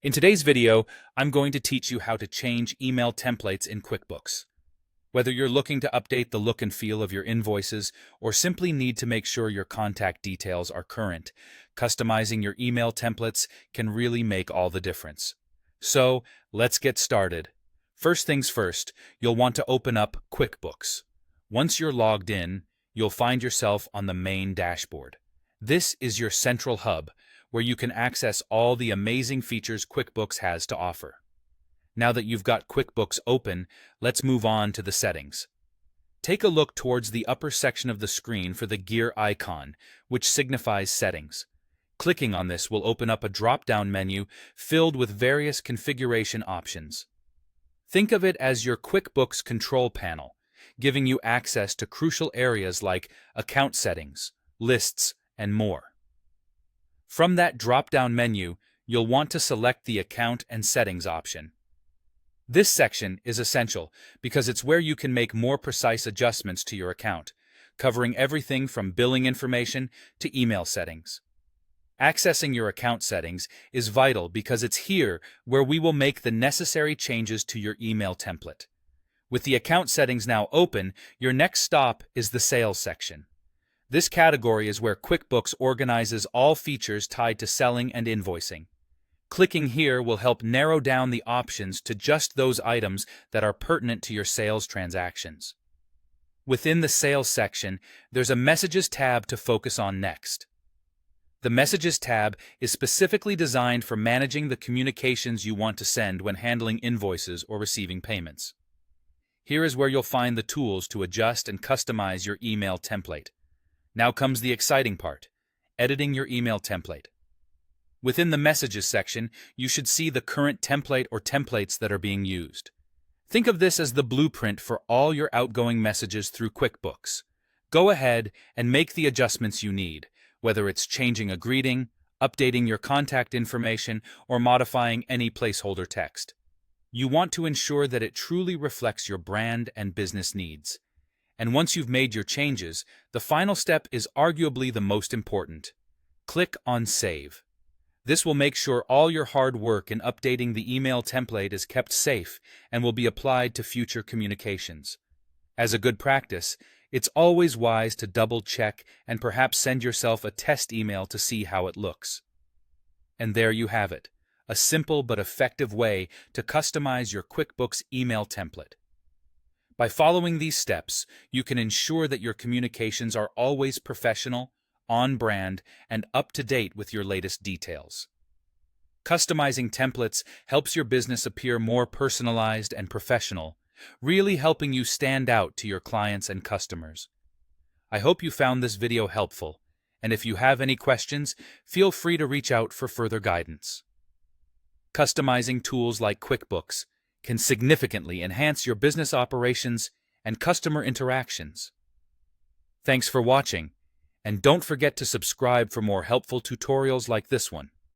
In today's video, I'm going to teach you how to change email templates in QuickBooks. Whether you're looking to update the look and feel of your invoices or simply need to make sure your contact details are current, customizing your email templates can really make all the difference. So, let's get started. First things first, you'll want to open up QuickBooks. Once you're logged in, you'll find yourself on the main dashboard. This is your central hub, where you can access all the amazing features QuickBooks has to offer. Now that you've got QuickBooks open, let's move on to the settings. Take a look towards the upper section of the screen for the gear icon, which signifies settings. Clicking on this will open up a drop-down menu filled with various configuration options. Think of it as your QuickBooks control panel, giving you access to crucial areas like account settings, lists, and more. From that drop-down menu, you'll want to select the Account and Settings option. This section is essential because it's where you can make more precise adjustments to your account, covering everything from billing information to email settings. Accessing your account settings is vital because it's here where we will make the necessary changes to your email template. With the account settings now open, your next stop is the Sales section. This category is where QuickBooks organizes all features tied to selling and invoicing. Clicking here will help narrow down the options to just those items that are pertinent to your sales transactions. Within the Sales section, there's a Messages tab to focus on next. The Messages tab is specifically designed for managing the communications you want to send when handling invoices or receiving payments. Here is where you'll find the tools to adjust and customize your email template. Now comes the exciting part, editing your email template. Within the Messages section, you should see the current template or templates that are being used. Think of this as the blueprint for all your outgoing messages through QuickBooks. Go ahead and make the adjustments you need, whether it's changing a greeting, updating your contact information, or modifying any placeholder text. You want to ensure that it truly reflects your brand and business needs. And once you've made your changes, the final step is arguably the most important. Click on Save. This will make sure all your hard work in updating the email template is kept safe and will be applied to future communications. As a good practice, it's always wise to double-check and perhaps send yourself a test email to see how it looks. And there you have it, a simple but effective way to customize your QuickBooks email template. By following these steps, you can ensure that your communications are always professional, on-brand, and up-to-date with your latest details. Customizing templates helps your business appear more personalized and professional, really helping you stand out to your clients and customers. I hope you found this video helpful, and if you have any questions, feel free to reach out for further guidance. Customizing tools like QuickBooks can significantly enhance your business operations and customer interactions. Thanks for watching, and don't forget to subscribe for more helpful tutorials like this one.